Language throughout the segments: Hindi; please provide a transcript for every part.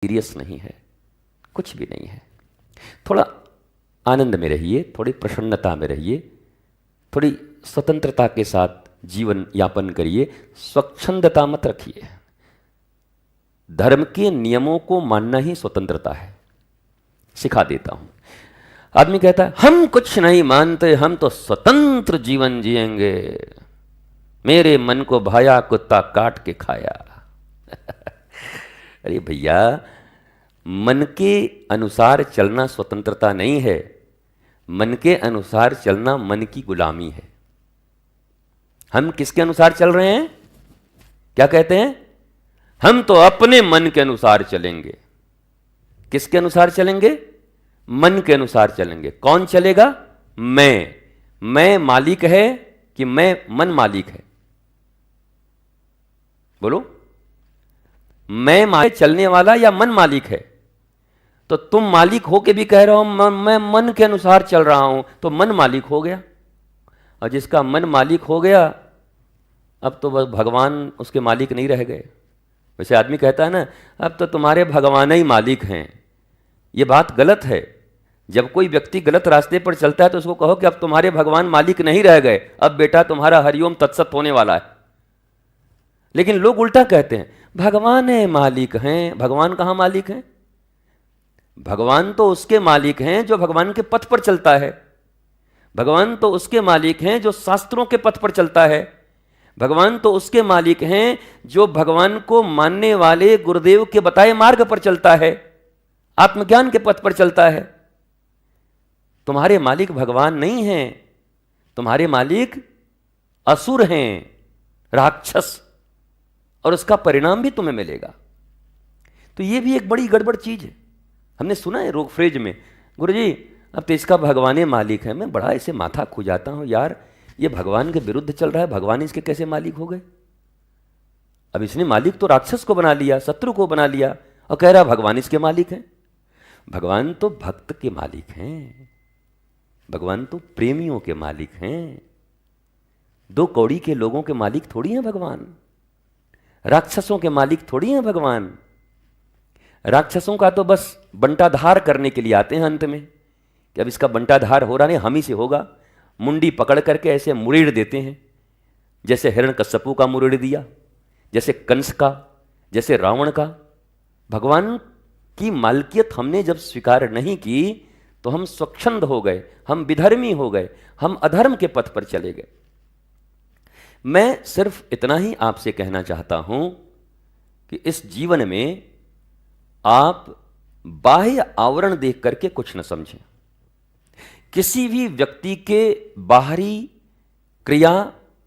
सीरियस नहीं है, कुछ भी नहीं है। थोड़ा आनंद में रहिए, थोड़ी प्रसन्नता में रहिए, थोड़ी स्वतंत्रता के साथ जीवन यापन करिए, स्वच्छंदता मत रखिए। धर्म के नियमों को मानना ही स्वतंत्रता है। सिखा देता हूं। आदमी कहता है हम कुछ नहीं मानते, हम तो स्वतंत्र जीवन जिएंगे, मेरे मन को भाया कुत्ता काट के खाया। अरे भैया, मन के अनुसार चलना स्वतंत्रता नहीं है, मन के अनुसार चलना मन की गुलामी है। हम किसके अनुसार चल रहे हैं? क्या कहते हैं? हम तो अपने मन के अनुसार चलेंगे। किसके अनुसार चलेंगे? मन के अनुसार चलेंगे। कौन चलेगा? मैं मालिक है कि मैं मन मालिक है? बोलो, मैं मालिक चलने वाला या मन मालिक है? तो तुम मालिक होके भी कह रहे हो मैं मन के अनुसार चल रहा हूं, तो मन मालिक हो गया। और जिसका मन मालिक हो गया, अब तो बस भगवान उसके मालिक नहीं रह गए। वैसे आदमी कहता है ना, अब तो तुम्हारे भगवान ही मालिक हैं। ये बात गलत है। जब कोई व्यक्ति गलत रास्ते पर चलता है तो उसको कहो कि अब तुम्हारे भगवान मालिक नहीं रह गए, अब बेटा तुम्हारा हरिओम तत्सत होने वाला है। लेकिन लोग उल्टा कहते हैं, भगवान है मालिक हैं। भगवान कहां मालिक हैं? भगवान तो उसके मालिक हैं जो भगवान के पथ पर चलता है। भगवान तो उसके मालिक हैं जो शास्त्रों के पथ पर चलता है। भगवान तो उसके मालिक हैं जो भगवान को मानने वाले गुरुदेव के बताए मार्ग पर चलता है, आत्मज्ञान के पथ पर चलता है। तुम्हारे मालिक भगवान नहीं हैं, तुम्हारे मालिक असुर हैं, राक्षस, और उसका परिणाम भी तुम्हें मिलेगा। तो यह भी एक बड़ी गड़बड़ चीज है। हमने सुना है रोग फ्रेज में, गुरुजी अब तो इसका भगवान मालिक है। मैं बड़ा ऐसे माथा खुजाता हूं, यार ये भगवान के विरुद्ध चल रहा है, भगवान इसके कैसे मालिक हो गए? अब इसने मालिक तो राक्षस को बना लिया, शत्रु को बना लिया, और कह रहा भगवान इसके मालिक हैं। भगवान तो भक्त के मालिक हैं, भगवान तो प्रेमियों के मालिक हैं। दो कौड़ी के लोगों के मालिक थोड़ी हैं भगवान, राक्षसों के मालिक थोड़ी हैं भगवान। राक्षसों का तो बस बंटाधार करने के लिए आते हैं अंत में, कि अब इसका बंटाधार हो रहा नहीं, हम ही से होगा। मुंडी पकड़ करके ऐसे मुड़ेड़ देते हैं, जैसे हिरण्यकश्यपु का मुड़ेड़ दिया, जैसे कंस का, जैसे रावण का। भगवान की मालकियत हमने जब स्वीकार नहीं की तो हम स्वच्छंद हो गए, हम विधर्मी हो गए, हम अधर्म के पथ पर चले गए। मैं सिर्फ इतना ही आपसे कहना चाहता हूं कि इस जीवन में आप बाह्य आवरण देख करके कुछ न समझें। किसी भी व्यक्ति के बाहरी क्रिया,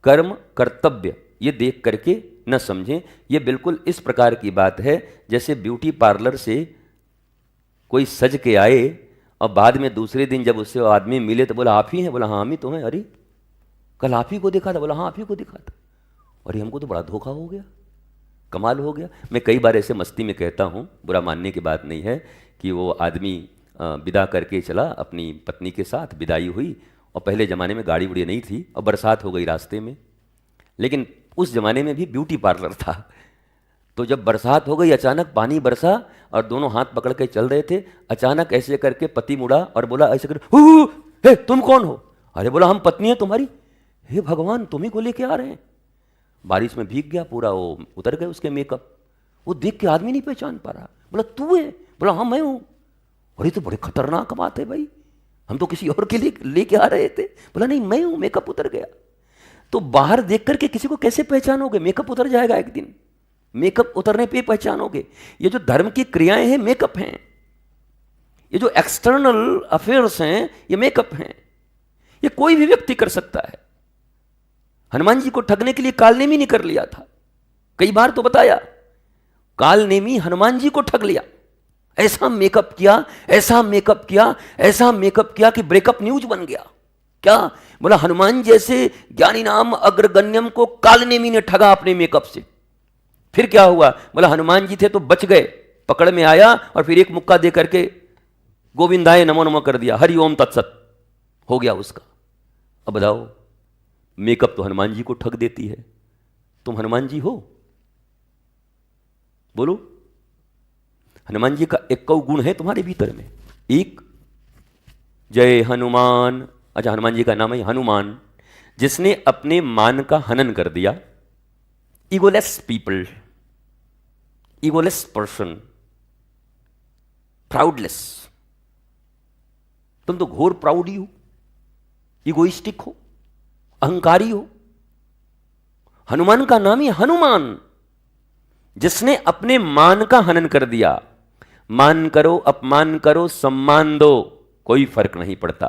कर्म, कर्तव्य ये देख करके न समझें। ये बिल्कुल इस प्रकार की बात है जैसे ब्यूटी पार्लर से कोई सज के आए और बाद में दूसरे दिन जब उससे आदमी मिले तो बोला आप ही हैं? बोला हाँ हम ही तो हैं। अरे कल आप ही को देखा था। बोला हाँ आप ही को देखा था। अरे हमको तो बड़ा धोखा हो गया, कमाल हो गया। मैं कई बार ऐसे मस्ती में कहता हूँ, बुरा मानने की बात नहीं है, कि वो आदमी विदा करके चला अपनी पत्नी के साथ, विदाई हुई, और पहले ज़माने में गाड़ी उड़ी नहीं थी और बरसात हो गई रास्ते में। लेकिन उस ज़माने में भी ब्यूटी पार्लर था। तो जब बरसात हो गई, अचानक पानी बरसा और दोनों हाथ पकड़ के चल रहे थे। अचानक ऐसे करके पति मुड़ा और बोला ऐसे कर, हे तुम कौन हो? अरे बोला हम पत्नी हैं तुम्हारी। हे भगवान, तुम ही को लेके आ रहे हैं। बारिश में भीग गया पूरा, वो उतर गए उसके मेकअप। वो देख के आदमी नहीं पहचान पा रहा। बोला तू है? बोला हाँ मैं हूं। अरे तो बड़े खतरनाक बात है भाई, हम तो किसी और के लिए लेके आ रहे थे। बोला नहीं मैं हूं, मेकअप उतर गया। तो बाहर देख करके किसी को कैसे पहचानोगे? मेकअप उतर जाएगा एक दिन, मेकअप उतरने पे पहचानोगे। ये जो धर्म की क्रियाएं हैं मेकअप हैं, ये जो एक्सटर्नल अफेयर्स हैं ये मेकअप हैं। ये कोई भी व्यक्ति कर सकता है। हनुमान जी को ठगने के लिए कालनेमी ने कर लिया था, कई बार तो बताया। कालनेमी हनुमान जी को ठग लिया, ऐसा मेकअप किया, ऐसा मेकअप किया, ऐसा मेकअप किया कि ब्रेकअप न्यूज बन गया। क्या बोला? हनुमान जैसे ज्ञानी नाम अग्रगण्यम को कालनेमी ने ठगा अपने मेकअप से। फिर क्या हुआ? बोला हनुमान जी थे तो बच गए, पकड़ में आया और फिर एक मुक्का दे करके गोविंदाय नमो नमो कर दिया, हरि ओम तत्सत हो गया उसका। अब बताओ, मेकअप तो हनुमान जी को ठग देती है, तुम हनुमान जी हो? बोलो। हनुमान जी का एक गुण है तुम्हारे भीतर में। एक, जय हनुमान। अच्छा, हनुमान जी का नाम है हनुमान, जिसने अपने मान का हनन कर दिया। Egoless people, egoless person, proudless. तुम तो घोर प्राउडी हो, इगोइस्टिक हो, अहंकारी हो। हनुमान का नाम ही हनुमान, जिसने अपने मान का हनन कर दिया। मान करो, अपमान करो, सम्मान दो, कोई फर्क नहीं पड़ता,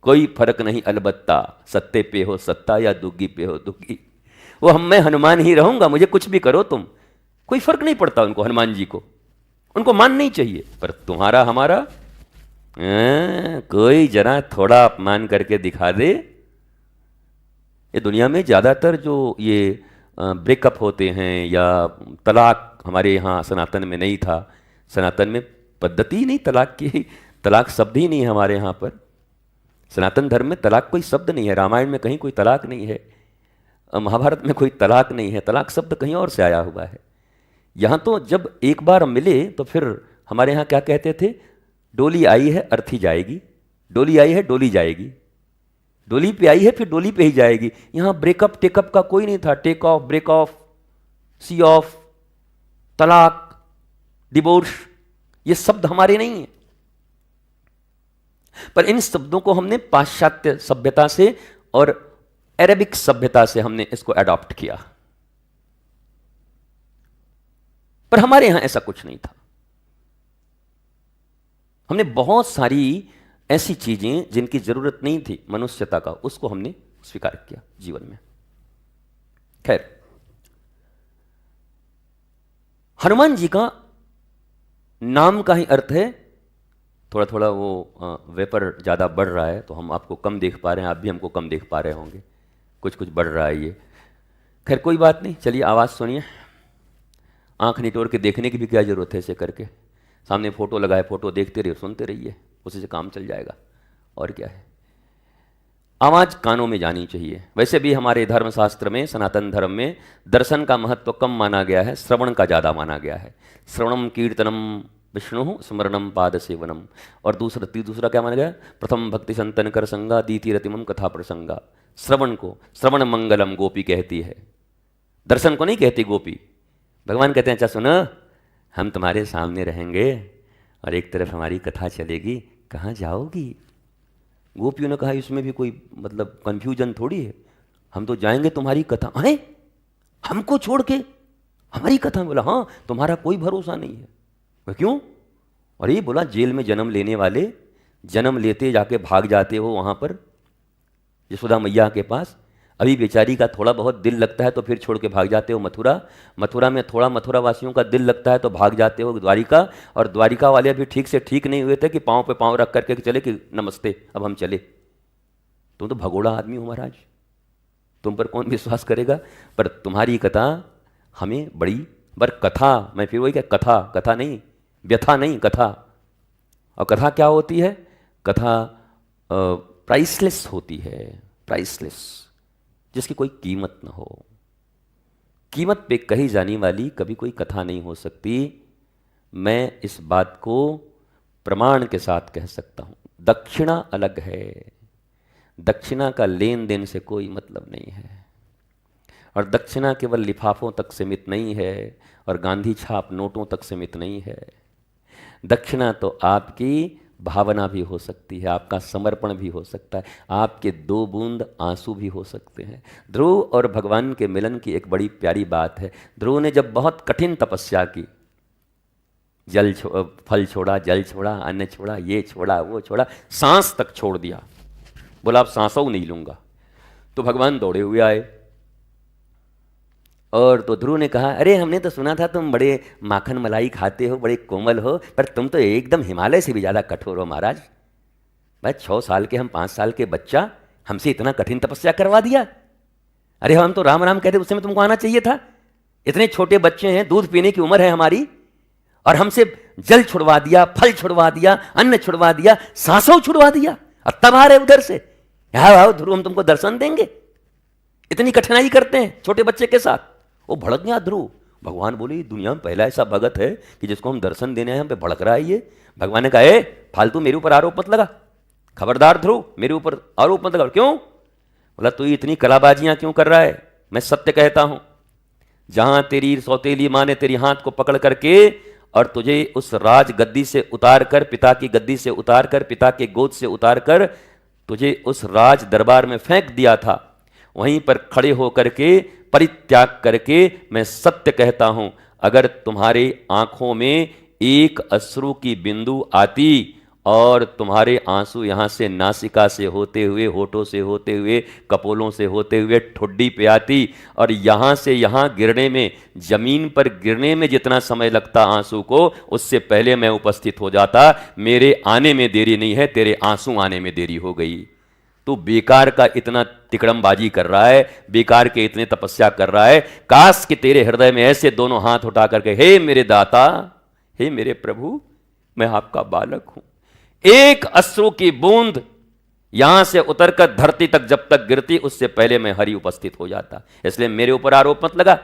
कोई फर्क नहीं। अलबत्ता सत्ते पे हो सत्ता या दुग्गी पे हो दुग्गी, वो मैं हनुमान ही रहूंगा, मुझे कुछ भी करो तुम, कोई फर्क नहीं पड़ता उनको। हनुमान जी को उनको मान नहीं चाहिए। पर तुम्हारा हमारा कोई जरा थोड़ा अपमान करके दिखा दे। ये दुनिया में ज़्यादातर जो ये ब्रेकअप होते हैं या तलाक, हमारे यहाँ सनातन में नहीं था, सनातन में पद्धति नहीं तलाक की, तलाक शब्द ही नहीं है हमारे यहाँ पर। सनातन धर्म में तलाक कोई शब्द नहीं है, रामायण में कहीं कोई तलाक नहीं है, महाभारत में कोई तलाक नहीं है, तलाक शब्द कहीं और से आया हुआ है। यहाँ तो जब एक बार मिले तो फिर हमारे यहाँ क्या कहते थे, डोली आई है अर्थी जाएगी, डोली आई है डोली जाएगी, डोली पे आई है फिर डोली पे ही जाएगी। यहाँ ब्रेकअप टेकअप का कोई नहीं था, take off, break off, see off, तलाक, डिवोर्स, ये शब्द हमारे नहीं है। पर इन शब्दों को हमने पाश्चात्य सभ्यता से और अरेबिक सभ्यता से हमने इसको अडॉप्ट किया, पर हमारे यहां ऐसा कुछ नहीं था। हमने बहुत सारी ऐसी चीजें जिनकी जरूरत नहीं थी मनुष्यता का, उसको हमने स्वीकार किया जीवन में। खैर, हनुमान जी का नाम का ही अर्थ है, थोड़ा थोड़ा वो वेपर ज़्यादा बढ़ रहा है तो हम आपको कम देख पा रहे हैं, आप भी हमको कम देख पा रहे होंगे, कुछ कुछ बढ़ रहा है ये। खैर कोई बात नहीं, चलिए आवाज़ सुनिए। आंख निटोर के देखने की भी क्या ज़रूरत है, ऐसे करके सामने फ़ोटो लगाए, फ़ोटो देखते रहिए, सुनते रहिए, उसी से काम चल जाएगा, और क्या है। आवाज़ कानों में जानी चाहिए। वैसे भी हमारे धर्मशास्त्र में, सनातन धर्म में दर्शन का महत्व कम माना गया है, श्रवण का ज़्यादा माना गया है। श्रवणम कीर्तनम विष्णु स्मरणम पाद सेवनम। और दूसरा क्या माना गया, प्रथम भक्ति संतन कर संगा, द्वितीय रतिमम कथा प्रसंगा। श्रवण को श्रवण मंगलम गोपी कहती है, दर्शन को नहीं कहती गोपी। भगवान कहते हैं अच्छा सुनो, हम तुम्हारे सामने रहेंगे और एक तरफ हमारी कथा चलेगी, कहाँ जाओगी। गोपियों ने कहा इसमें भी कोई मतलब कन्फ्यूजन थोड़ी है, हम तो जाएंगे तुम्हारी कथा। अरे हमको छोड़ के हमारी कथा। बोला हाँ, तुम्हारा कोई भरोसा नहीं है। क्यों? अरे बोला जेल में जन्म लेने वाले, जन्म लेते जाके भाग जाते हो वहाँ पर यशोदा मैया के पास, अभी बेचारी का थोड़ा बहुत दिल लगता है तो फिर छोड़ के भाग जाते हो मथुरा, मथुरा में थोड़ा मथुरा वासियों का दिल लगता है तो भाग जाते हो द्वारिका, और द्वारिका वाले अभी ठीक से ठीक नहीं हुए थे कि पाँव पे पाँव रख करके चले कि नमस्ते अब हम चले। तुम तो भगोड़ा आदमी हो महाराज, तुम पर कौन विश्वास करेगा। पर तुम्हारी कथा हमें बड़ी, पर कथा, मैं फिर वही क्या, कथा, कथा नहीं, व्यथा नहीं, कथा। और कथा क्या होती है, कथा प्राइसलेस होती है, प्राइसलेस, जिसकी कोई कीमत ना हो। कीमत पे कही जाने वाली कभी कोई कथा नहीं हो सकती। मैं इस बात को प्रमाण के साथ कह सकता हूँ। दक्षिणा अलग है, दक्षिणा का लेन देन से कोई मतलब नहीं है, और दक्षिणा केवल लिफाफों तक सीमित नहीं है और गांधी छाप नोटों तक सीमित नहीं है। दक्षिणा तो आपकी भावना भी हो सकती है, आपका समर्पण भी हो सकता है, आपके 2 बूंद आंसू भी हो सकते हैं। ध्रुव और भगवान के मिलन की एक बड़ी प्यारी बात है। ध्रुव ने जब बहुत कठिन तपस्या की, फल छोड़ा, जल छोड़ा, अन्न छोड़ा, ये छोड़ा, वो छोड़ा, सांस तक छोड़ दिया, बोला अब सांसों नहीं लूंगा। तो भगवान दौड़े हुए आए, और तो ध्रुव ने कहा अरे हमने तो सुना था तुम बड़े माखन मलाई खाते हो, बड़े कोमल हो, पर तुम तो एकदम हिमालय से भी ज़्यादा कठोर हो महाराज। भाई 6 साल के हम 5 साल के बच्चा, हमसे इतना कठिन तपस्या करवा दिया। अरे हम तो राम राम कहते, उस समय तुमको आना चाहिए था। इतने छोटे बच्चे हैं, दूध पीने की उम्र है हमारी, और हमसे जल छुड़वा दिया, फल छुड़वा दिया, अन्न छुड़वा दिया, सांसों छुड़वा दिया, और तब आ रहे उधर से। यहाँ आओ ध्रुव, हम तुमको दर्शन देंगे। इतनी कठिनाई करते हैं छोटे बच्चे के साथ। वो भड़क गया ध्रुव, भगवान बोले दुनिया में पहला ऐसा भगत है कि जिसको हम दर्शन देने आए हम पे भड़क रहा है ये। भगवान ने कहा ए फालतू मेरे ऊपर आरोप मत लगा, खबरदार ध्रुव मेरे ऊपर आरोप मत लगा। क्यों? बोला तू इतनी कलाबाजियां क्यों कर रहा है? मैं सत्य कहता हूं, जहां तेरी सौतेली मां ने तेरी हाथ को पकड़ करके और तुझे उस राज गद्दी से उतार कर, पिता की गद्दी से उतार कर, पिता के गोद से उतार कर तुझे उस राज दरबार में फेंक दिया था, वहीं पर खड़े होकर के परित्याग करके मैं सत्य कहता हूं, अगर तुम्हारे आंखों में एक अश्रु की बिंदु आती और तुम्हारे आंसू यहां से नासिका से होते हुए, होठों से होते हुए, कपोलों से होते हुए ठुड्डी पे आती और यहां से यहां गिरने में, जमीन पर गिरने में जितना समय लगता आंसू को, उससे पहले मैं उपस्थित हो जाता। मेरे आने में देरी नहीं है, तेरे आंसू आने में देरी हो गई। तू बेकार का इतना तिकड़मबाजी कर रहा है, बेकार के इतने तपस्या कर रहा है। काश कि तेरे हृदय में ऐसे दोनों हाथ उठा करके, हे मेरे दाता, हे मेरे प्रभु, मैं आपका बालक हूं। एक अश्रु की बूंद यहां से उतरकर धरती तक जब तक गिरती, उससे पहले मैं हरि उपस्थित हो जाता। इसलिए मेरे ऊपर आरोप मत लगा।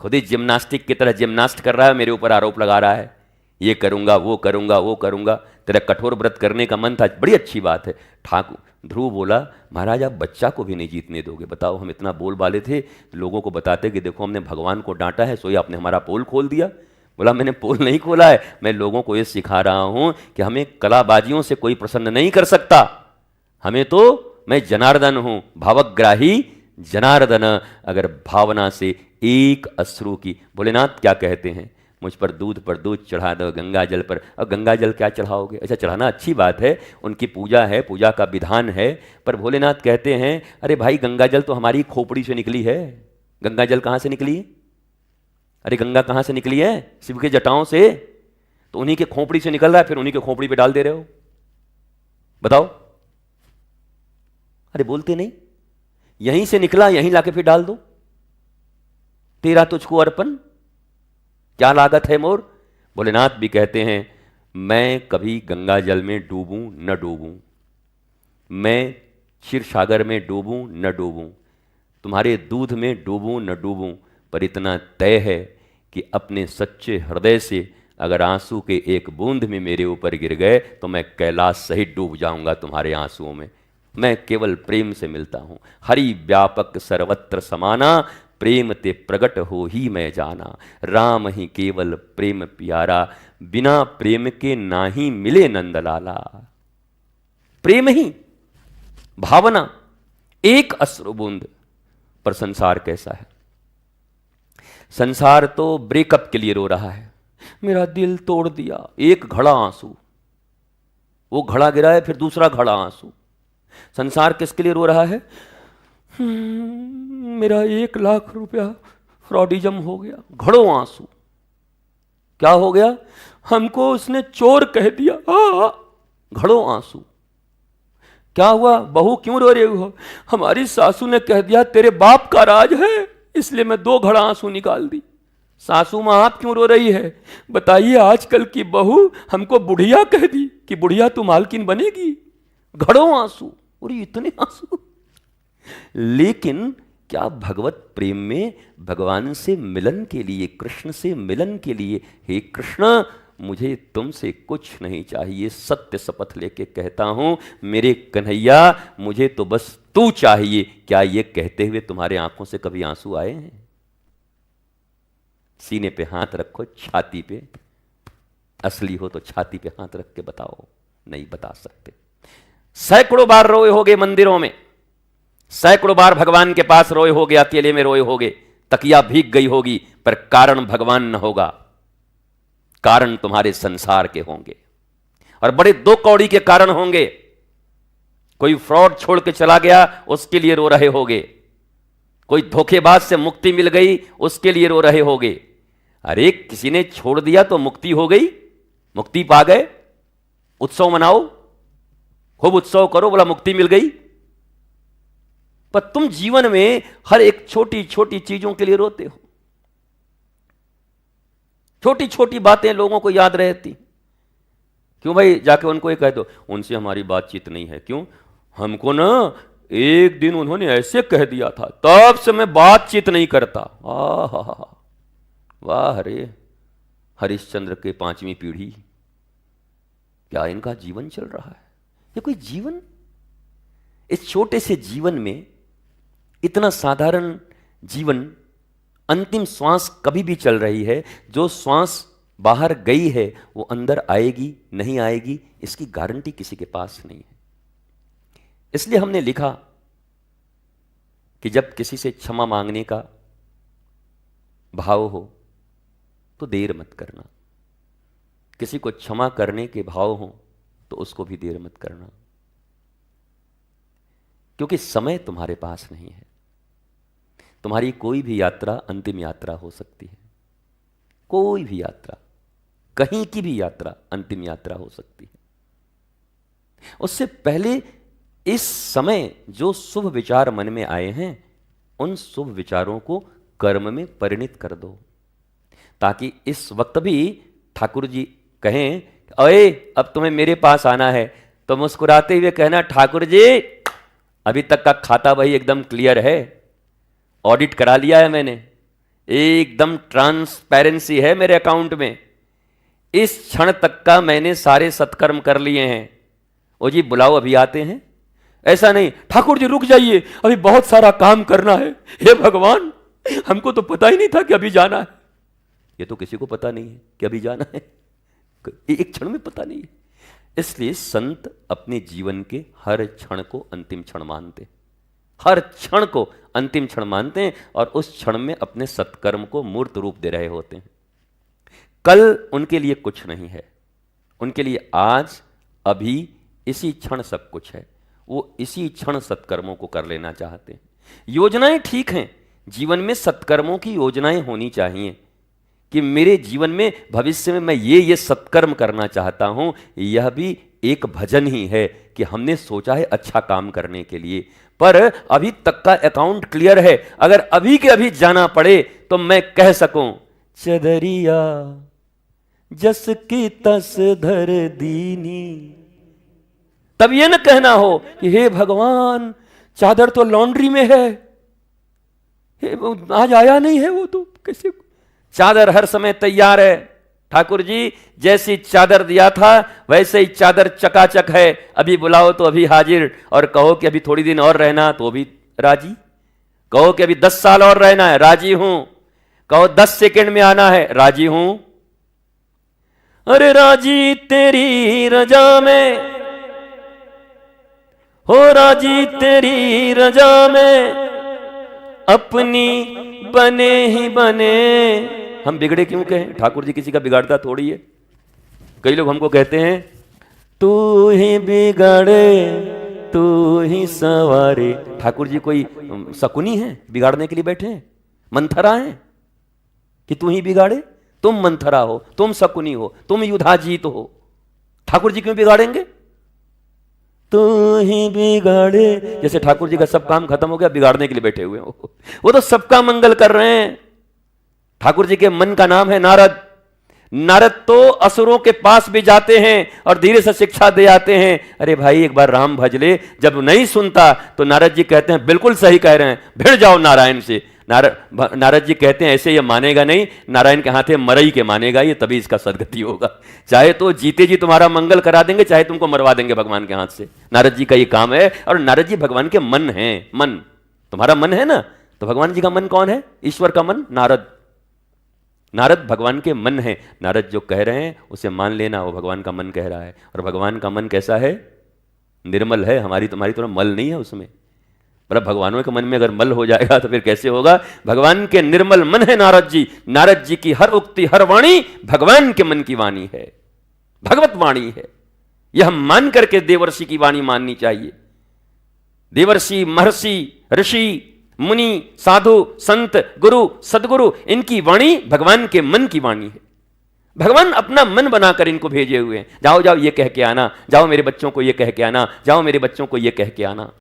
खुद ही जिम्नास्टिक की तरह जिम्नास्ट कर रहा है, मेरे ऊपर आरोप लगा रहा है, ये करूंगा, वो करूंगा, वो करूंगा। तेरा कठोर व्रत करने का मन था, बड़ी अच्छी बात है। ठाकुर ध्रुव बोला महाराज आप बच्चा को भी नहीं जीतने दोगे। बताओ, हम इतना बोल बाले थे, लोगों को बताते कि देखो हमने भगवान को डांटा है, सो ये आपने हमारा पोल खोल दिया। बोला मैंने पोल नहीं खोला है, मैं लोगों को ये सिखा रहा हूं कि हमें कलाबाजियों से कोई प्रसन्न नहीं कर सकता। हमें तो, मैं जनार्दन हूं, भावग्राही जनार्दन, अगर भावना से एक अश्रु की। भोलेनाथ क्या कहते हैं, मुझ पर दूध चढ़ा दो गंगा जल पर। अब गंगा जल क्या चढ़ाओगे? अच्छा चढ़ाना अच्छी बात है, उनकी पूजा है, पूजा का विधान है, पर भोलेनाथ कहते हैं अरे भाई गंगा जल तो हमारी खोपड़ी से निकली है। गंगा जल कहां से निकली? अरे गंगा कहां से निकली है? शिव के जटाओं से, तो उन्हीं के खोपड़ी से निकल रहा है, फिर उन्हीं के खोपड़ी पे डाल दे रहे हो। बताओ, अरे बोलते नहीं, यहीं से निकला यहीं लाके फिर डाल दो। तेरा तुझको अर्पण, क्या लागत है मोर। भोलेनाथ भी कहते हैं मैं कभी गंगा जल में डूबूं न डूबूं, मैं क्षीर सागर में डूबूं न डूबूं, तुम्हारे दूध में डूबूं न डूबूं, पर इतना तय है कि अपने सच्चे हृदय से अगर आंसू के एक बूंद में मेरे ऊपर गिर गए तो मैं कैलाश सहित डूब जाऊंगा तुम्हारे आंसुओं में। मैं केवल प्रेम से मिलता हूं। हरि व्यापक सर्वत्र समाना, प्रेम ते प्रगट हो ही मैं जाना। राम ही केवल प्रेम प्यारा, बिना प्रेम के ना ही मिले नंदलाला। प्रेम ही, भावना, एक अश्रु बूंद। पर संसार कैसा है? संसार तो ब्रेकअप के लिए रो रहा है, मेरा दिल तोड़ दिया, एक घड़ा आंसू, वो घड़ा गिरा है फिर दूसरा घड़ा आंसू। संसार किसके लिए रो रहा है? मेरा 1,00,000 रुपया फ्रॉडिज्म हो गया, घड़ों आंसू। क्या हो गया? हमको उसने चोर कह दिया, घड़ों आंसू। क्या हुआ? बहू क्यों रो रही हो? हमारी सासू ने कह दिया तेरे बाप का राज है, इसलिए मैं 2 घड़ा आंसू निकाल दी। सासू मां आप क्यों रो रही है? बताइए, आजकल की बहू हमको बुढ़िया कह दी कि बुढ़िया तू मालकिन बनेगी। घड़ों आंसू, और इतने आंसू। लेकिन क्या भगवत प्रेम में भगवान से मिलन के लिए, कृष्ण से मिलन के लिए, हे कृष्ण मुझे तुमसे कुछ नहीं चाहिए, सत्य शपथ लेके कहता हूं मेरे कन्हैया, मुझे तो बस तू चाहिए। क्या ये कहते हुए तुम्हारे आंखों से कभी आंसू आए हैं? सीने पे हाथ रखो, छाती पे, असली हो तो छाती पे हाथ रख के बताओ। नहीं बता सकते। सैकड़ों बार रोए होगे मंदिरों में, सैकड़ों बार भगवान के पास रोए होगे, अकेले में रोए होगे, तकिया भीग गई होगी, पर कारण भगवान न होगा, कारण तुम्हारे संसार के होंगे, और बड़े 2 कौड़ी के कारण होंगे। कोई फ्रॉड छोड़ के चला गया, उसके लिए रो रहे होगे, कोई धोखेबाज से मुक्ति मिल गई, उसके लिए रो रहे होगे। अरे किसी ने छोड़ दिया तो मुक्ति हो गई, मुक्ति पा गए, उत्सव मनाओ, खूब उत्सव करो, बोला मुक्ति मिल गई। पर तुम जीवन में हर एक छोटी छोटी चीजों के लिए रोते हो। छोटी छोटी बातें लोगों को याद रहती। क्यों भाई? जाके उनको ये कह दो उनसे हमारी बातचीत नहीं है। क्यों? हमको ना एक दिन उन्होंने ऐसे कह दिया था, तब से मैं बातचीत नहीं करता। वाह रे, हरिश्चंद्र के 5वीं पीढ़ी, क्या इनका जीवन चल रहा है? ये कोई जीवन? इस छोटे से जीवन में इतना साधारण जीवन, अंतिम श्वास कभी भी चल रही है, जो श्वास बाहर गई है वो अंदर आएगी नहीं आएगी इसकी गारंटी किसी के पास नहीं है। इसलिए हमने लिखा कि जब किसी से क्षमा मांगने का भाव हो तो देर मत करना, किसी को क्षमा करने के भाव हो तो उसको भी देर मत करना, क्योंकि समय तुम्हारे पास नहीं है। तुम्हारी कोई भी यात्रा अंतिम यात्रा हो सकती है, कोई भी यात्रा, कहीं की भी यात्रा अंतिम यात्रा हो सकती है। उससे पहले इस समय जो शुभ विचार मन में आए हैं उन शुभ विचारों को कर्म में परिणत कर दो, ताकि इस वक्त भी ठाकुर जी कहें, अरे अब तुम्हें मेरे पास आना है, तो मुस्कुराते हुए कहना, ठाकुर जी अभी तक का खाता वही एकदम क्लियर है, ऑडिट करा लिया है मैंने, एकदम ट्रांसपेरेंसी है मेरे अकाउंट में, इस क्षण तक का मैंने सारे सत्कर्म कर लिए हैं। ओ जी बुलाओ, अभी आते हैं। ऐसा नहीं, ठाकुर जी रुक जाइए, अभी बहुत सारा काम करना है। हे भगवान, हमको तो पता ही नहीं था कि अभी जाना है। ये तो किसी को पता नहीं है कि अभी जाना है, एक क्षण में पता नहीं है। इसलिए संत अपने जीवन के हर क्षण को अंतिम क्षण मानते, हर क्षण को अंतिम क्षण मानते हैं और उस क्षण में अपने सत्कर्म को मूर्त रूप दे रहे होते हैं। कल उनके लिए कुछ नहीं है, उनके लिए आज अभी इसी क्षण सब कुछ है। वो इसी क्षण सत्कर्मों को कर लेना चाहते हैं। योजनाएं ठीक हैं, जीवन में सत्कर्मों की योजनाएं होनी चाहिए कि मेरे जीवन में भविष्य में मैं ये सत्कर्म करना चाहता हूं। यह भी एक भजन ही है कि हमने सोचा है अच्छा काम करने के लिए, पर अभी तक का अकाउंट क्लियर है। अगर अभी के अभी जाना पड़े तो मैं कह सकूं, चदरिया जस की तस धर दीनी। तब ये न कहना हो कि हे भगवान चादर तो लॉन्ड्री में है, आज आया नहीं है वो, तो कैसे? चादर हर समय तैयार है। ठाकुर जी जैसी चादर दिया था वैसे ही चादर चकाचक है, अभी बुलाओ तो अभी हाजिर, और कहो कि अभी थोड़ी दिन और रहना तो भी राजी, कहो कि अभी 10 साल और रहना है राजी हूं, कहो 10 सेकंड में आना है राजी हूं। अरे राजी तेरी रजा में हो, राजी तेरी रजा में अपनी बने ही बने। हम बिगड़े क्यों कहें? ठाकुर जी किसी का बिगाड़ता थोड़ी है। कई लोग हमको कहते हैं, तू ही बिगाड़े तू ही सवारे। ठाकुर जी कोई शकुनी है बिगाड़ने के लिए बैठे हैं? मंथरा हैं कि तू ही बिगाड़े? तुम मंथरा हो, तुम शकुनी हो, तुम युधाजीत हो, ठाकुर जी क्यों बिगाड़ेंगे? तू ही बिगाड़े। जैसे ठाकुर जी का सब काम खत्म हो गया, बिगाड़ने के लिए बैठे हुए हो। वो तो सबका मंगल कर रहे हैं। ठाकुर जी के मन का नाम है नारद। नारद तो असुरों के पास भी जाते हैं और धीरे से शिक्षा दे आते हैं, अरे भाई एक बार राम भज ले। जब नहीं सुनता तो नारद जी कहते हैं बिल्कुल सही कह रहे हैं, भिड़ जाओ नारायण से। नारद जी कहते हैं ऐसे ये मानेगा नहीं, नारायण के हाथ है मरई के मानेगा ये, तभी इसका सदगति होगा। चाहे तो जीते जी तुम्हारा मंगल करा देंगे, चाहे तुमको मरवा देंगे भगवान के हाथ से। नारद जी का ये काम है। और नारद जी भगवान के मन है। मन तुम्हारा मन है ना, तो भगवान जी का मन कौन है? ईश्वर का मन नारद। नारद भगवान के मन है। नारद जो कह रहे हैं उसे मान लेना, वो भगवान का मन कह रहा है। और भगवान का मन कैसा है? निर्मल है। हमारी तुम्हारी तरह मल नहीं है उसमें। मतलब भगवानों के मन में अगर मल हो जाएगा तो फिर कैसे होगा? भगवान के निर्मल मन है नारद जी। नारद जी की हर उक्ति हर वाणी भगवान के मन की वाणी है, भगवत वाणी है। यह हम मान करके देवर्षि की वाणी माननी चाहिए। देवर्षि, महर्षि, ऋषि, मुनि, साधु, संत, गुरु, सदगुरु, इनकी वाणी भगवान के मन की वाणी है। भगवान अपना मन बनाकर इनको भेजे हुए हैं। जाओ जाओ ये कह के आना, जाओ मेरे बच्चों को ये कह के आना, जाओ मेरे बच्चों को ये कह के आना।